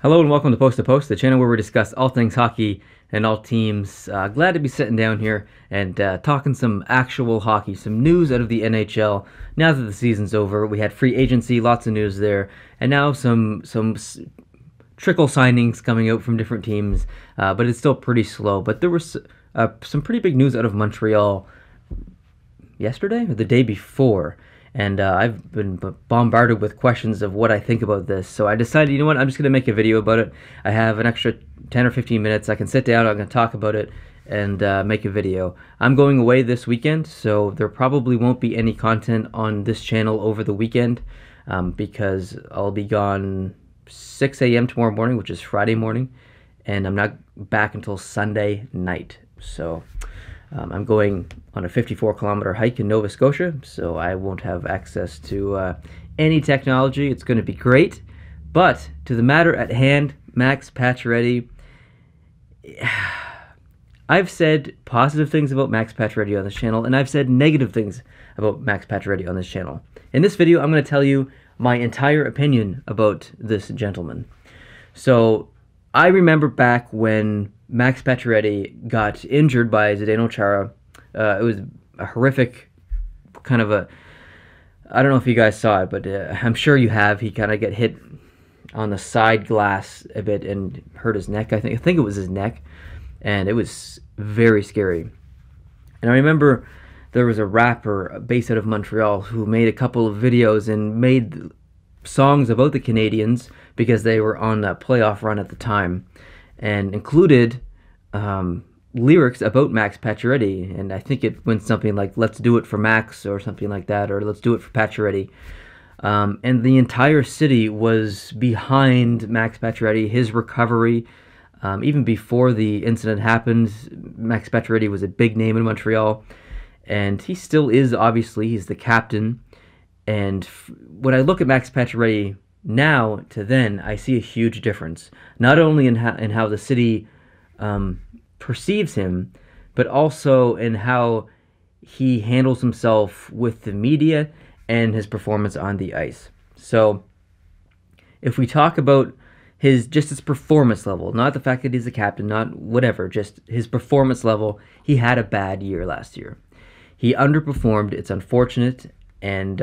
Hello and welcome to Post, the channel where we discuss all things hockey and all teams. Glad to be sitting down here and talking some actual hockey, some news out of the NHL. Now that the season's over, we had free agency, lots of news there, and now some trickle signings coming out from different teams, but it's still pretty slow. But there was some pretty big news out of Montreal yesterday or the day before. And I've been bombarded with questions of what I think about this. So I decided, you know what, I'm just going to make a video about it. I have an extra 10 or 15 minutes. I can sit down, I'm going to talk about it, and make a video. I'm going away this weekend, so there probably won't be any content on this channel over the weekend because I'll be gone 6 a.m. tomorrow morning, which is Friday morning, and I'm not back until Sunday night. So I'm going on a 54-kilometer hike in Nova Scotia, so I won't have access to any technology. It's going to be great. But to the matter at hand, Max Pacioretty, I've said positive things about Max Pacioretty on this channel, and I've said negative things about Max Pacioretty on this channel. In this video, I'm going to tell you my entire opinion about this gentleman. So I remember back when Max Pacioretty got injured by Zdeno Chara. It was a horrific kind of a... I don't know if you guys saw it, but I'm sure you have. He kind of got hit on the side glass a bit and hurt his neck. I think it was his neck, and it was very scary. And I remember there was a rapper based out of Montreal who made a couple of videos and made songs about the Canadians because they were on a playoff run at the time, and included lyrics about Max Pacioretty, and I think it went something like "Let's do it for Max" or something like that, or "Let's do it for Pacioretty." And the entire city was behind Max Pacioretty, his recovery. Even before the incident happened, Max Pacioretty was a big name in Montreal, and he still is. Obviously, he's the captain. And when I look at Max Pacioretty now to then, I see a huge difference, not only in how the city perceives him, but also in how he handles himself with the media and his performance on the ice. So if we talk about his performance level, not the fact that he's the captain, not whatever, just his performance level, he had a bad year last year. He underperformed. It's unfortunate, and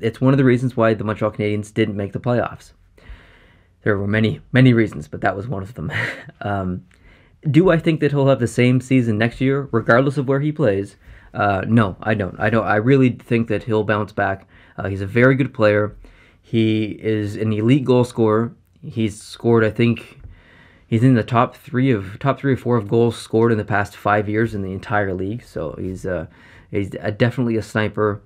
it's one of the reasons why the Montreal Canadiens didn't make the playoffs. There were many, many reasons, but that was one of them. Do I think that he'll have the same season next year, regardless of where he plays? No, I don't. I really think that he'll bounce back. He's a very good player. He is an elite goal scorer. He's scored, I think, he's in the top three or four of goals scored in the past 5 years in the entire league. So he's definitely a sniper.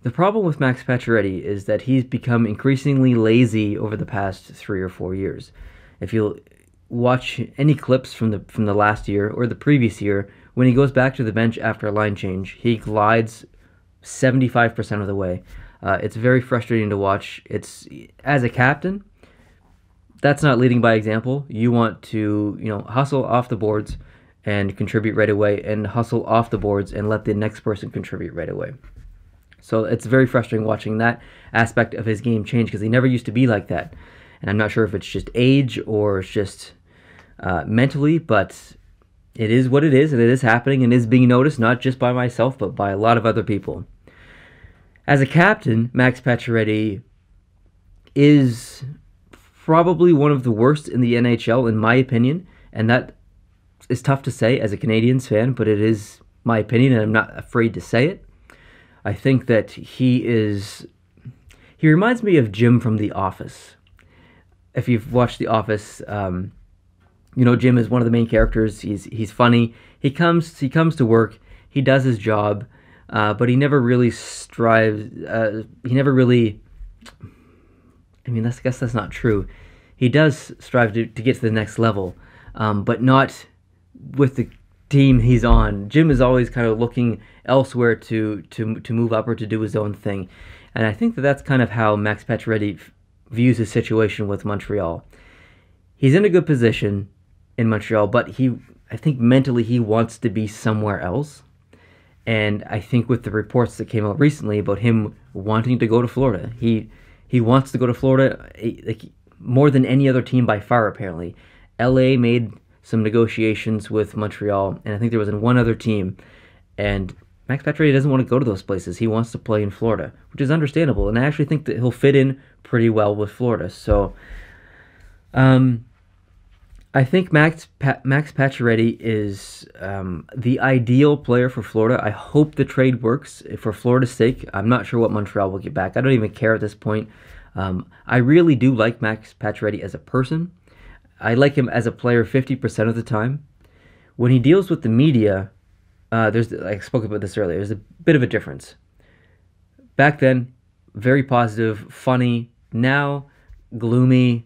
The problem with Max Pacioretty is that he's become increasingly lazy over the past 3 or 4 years. If you'll watch any clips from the last year or the previous year, when he goes back to the bench after a line change, he glides 75% of the way. It's very frustrating to watch. It's, as a captain, that's not leading by example. You want to, hustle off the boards and contribute right away, and hustle off the boards and let the next person contribute right away. So it's very frustrating watching that aspect of his game change, because he never used to be like that. And I'm not sure if it's just age or it's just mentally, but it is what it is, and it is happening and is being noticed, not just by myself, but by a lot of other people. As a captain, Max Pacioretty is probably one of the worst in the NHL, in my opinion, and that is tough to say as a Canadiens fan, but it is my opinion, and I'm not afraid to say it. I think that he reminds me of Jim from The Office. If you've watched The Office, Jim is one of the main characters. He's funny. He comes to work. He does his job, but he never really strives. He never really. I guess that's not true. He does strive to get to the next level, but not with the team he's on. Jim is always kind of looking elsewhere to move up or to do his own thing, and I think that's kind of how Max Pacioretty views his situation with Montreal. He's in a good position in Montreal, but I think mentally he wants to be somewhere else. And I think with the reports that came out recently about him wanting to go to Florida, he wants to go to Florida. more than any other team by far, apparently. LA made some negotiations with Montreal, and I think there was one other team. And Max Pacioretty doesn't want to go to those places. He wants to play in Florida, which is understandable. And I actually think that he'll fit in pretty well with Florida. So, I think Max Pacioretty is the ideal player for Florida. I hope the trade works for Florida's sake. I'm not sure what Montreal will get back. I don't even care at this point. I really do like Max Pacioretty as a person. I like him as a player 50% of the time. When he deals with the media, I spoke about this earlier, there's a bit of a difference. Back then, very positive, funny. Now, gloomy,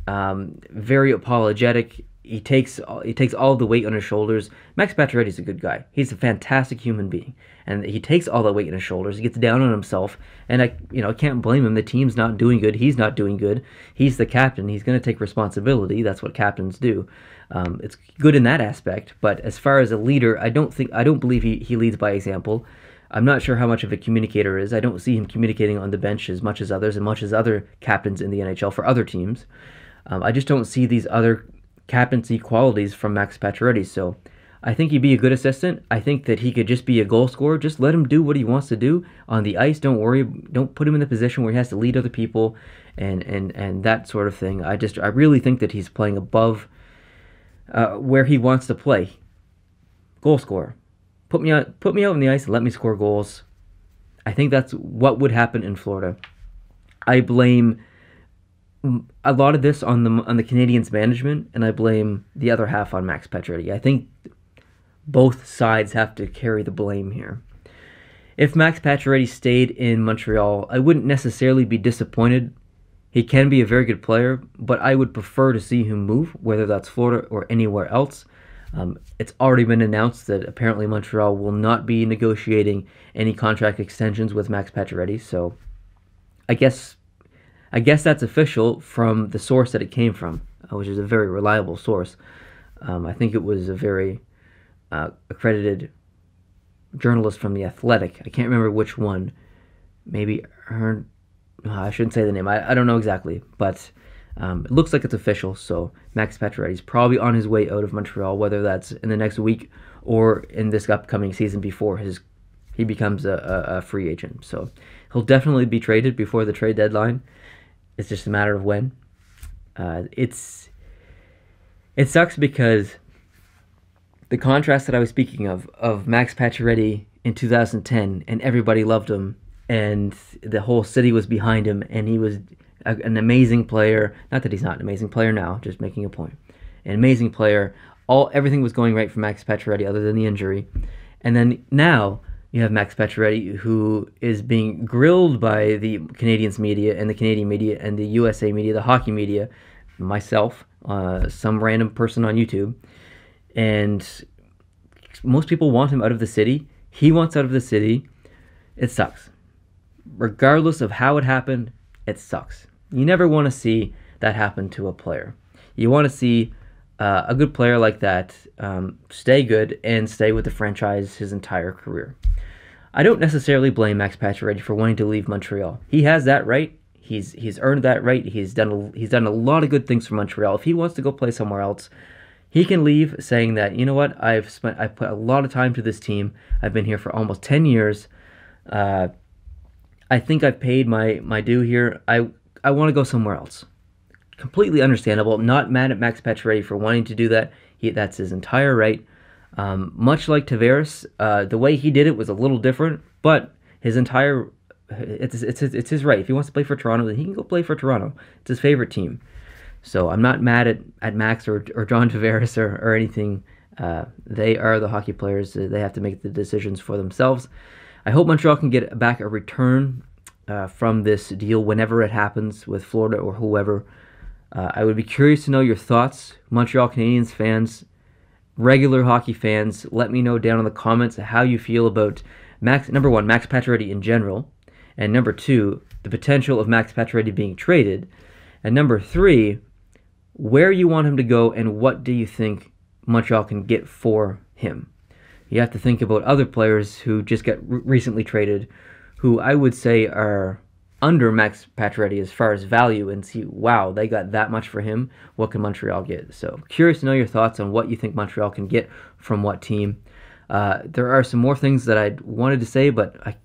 very apologetic. He takes all the weight on his shoulders. Max Pacioretty's a good guy. He's a fantastic human being, and he takes all the weight on his shoulders. He gets down on himself, and I can't blame him. The team's not doing good. He's not doing good. He's the captain. He's going to take responsibility. That's what captains do. It's good in that aspect, but as far as a leader, I don't believe he leads by example. I'm not sure how much of a communicator is. I don't see him communicating on the bench as much as others, and much as other captains in the NHL for other teams. I just don't see these other captaincy qualities from Max Pacioretty. So I think he'd be a good assistant. I think that he could just be a goal scorer. Just let him do what he wants to do on the ice. Don't worry. Don't put him in the position where he has to lead other people and that sort of thing. I really think that he's playing above where he wants to play. Goal scorer. Put me out on the ice and let me score goals. I think that's what would happen in Florida. I blame a lot of this on the Canadiens' management, and I blame the other half on Max Pacioretty. I think both sides have to carry the blame here. If Max Pacioretty stayed in Montreal, I wouldn't necessarily be disappointed. He can be a very good player, but I would prefer to see him move, whether that's Florida or anywhere else. It's already been announced that apparently Montreal will not be negotiating any contract extensions with Max Pacioretty, so I guess that's official from the source that it came from, which is a very reliable source. I think it was a very accredited journalist from The Athletic. I can't remember which one. Maybe I shouldn't say the name. I don't know exactly, but it looks like it's official. So Max Pacioretty's probably on his way out of Montreal, whether that's in the next week or in this upcoming season before he becomes a free agent. So he'll definitely be traded before the trade deadline. It's just a matter of when. It sucks because the contrast that I was speaking of Max Pacioretty in 2010, and everybody loved him, and the whole city was behind him, and he was an amazing player. Not that he's not an amazing player now, just making a point. An amazing player. Everything was going right for Max Pacioretty other than the injury. And then now you have Max Pacioretty, who is being grilled by the Canadiens media and the Canadian media and the USA media, the hockey media, myself, some random person on YouTube. And most people want him out of the city. He wants out of the city. It sucks. Regardless of how it happened, it sucks. You never want to see that happen to a player. You want to see a good player like that stay good and stay with the franchise his entire career. I don't necessarily blame Max Pacioretty for wanting to leave Montreal. He has that right. He's earned that right. He's done a lot of good things for Montreal. If he wants to go play somewhere else, he can leave saying that, you know what, I've put a lot of time to this team. I've been here for almost 10 years. I think I've paid my due here. I want to go somewhere else. Completely understandable. Not mad at Max Pacioretty for wanting to do that. That's his entire right. Much like Tavares, the way he did it was a little different, but it's his right. If he wants to play for Toronto, then he can go play for Toronto. It's his favorite team. So I'm not mad at Max or John Tavares or anything. They are the hockey players. They have to make the decisions for themselves. I hope Montreal can get back a return from this deal whenever it happens with Florida or whoever. I would be curious to know your thoughts, Montreal Canadiens fans, regular hockey fans. Let me know down in the comments how you feel about number one, Max Pacioretty in general, and number two, the potential of Max Pacioretty being traded, and number three, where you want him to go and what do you think Montreal can get for him. You have to think about other players who just got recently traded, who I would say are under Max Pacioretty as far as value and see, wow, they got that much for him. What can Montreal get? So curious to know your thoughts on what you think Montreal can get from what team. There are some more things that I wanted to say, but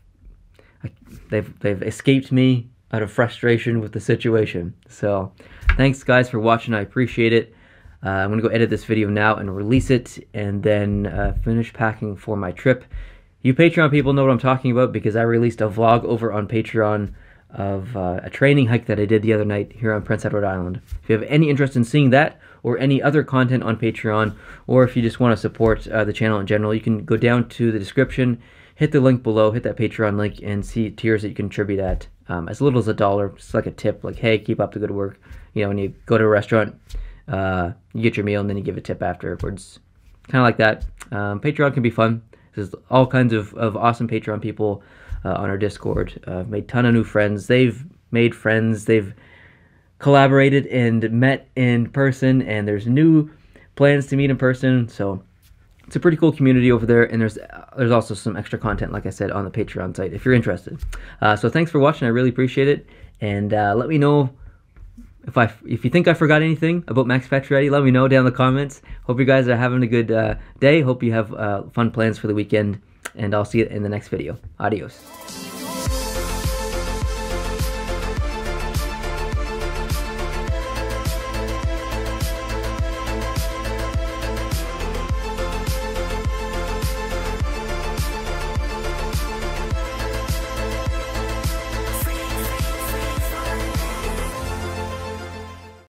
they've escaped me out of frustration with the situation. So thanks guys for watching. I appreciate it. I'm gonna go edit this video now and release it, and then finish packing for my trip. You Patreon people know what I'm talking about because I released a vlog over on Patreon of a training hike that I did the other night here on Prince Edward Island. If you have any interest in seeing that or any other content on Patreon, or if you just want to support the channel in general, you can go down to the description, hit the link below, hit that Patreon link, and see tiers that you can contribute at. As little as $1, just like a tip, like, hey, keep up the good work. You know, when you go to a restaurant, you get your meal and then you give a tip afterwards. Kind of like that. Patreon can be fun. There's all kinds of awesome Patreon people on our Discord. I've made a ton of new friends. They've made friends. They've collaborated and met in person, and there's new plans to meet in person. So it's a pretty cool community over there, and there's also some extra content, like I said, on the Patreon site if you're interested. So thanks for watching. I really appreciate it, and let me know if you think I forgot anything about Max Pacioretty. Let me know down in the comments. Hope you guys are having a good day. Hope you have fun plans for the weekend, and I'll see you in the next video. Adios.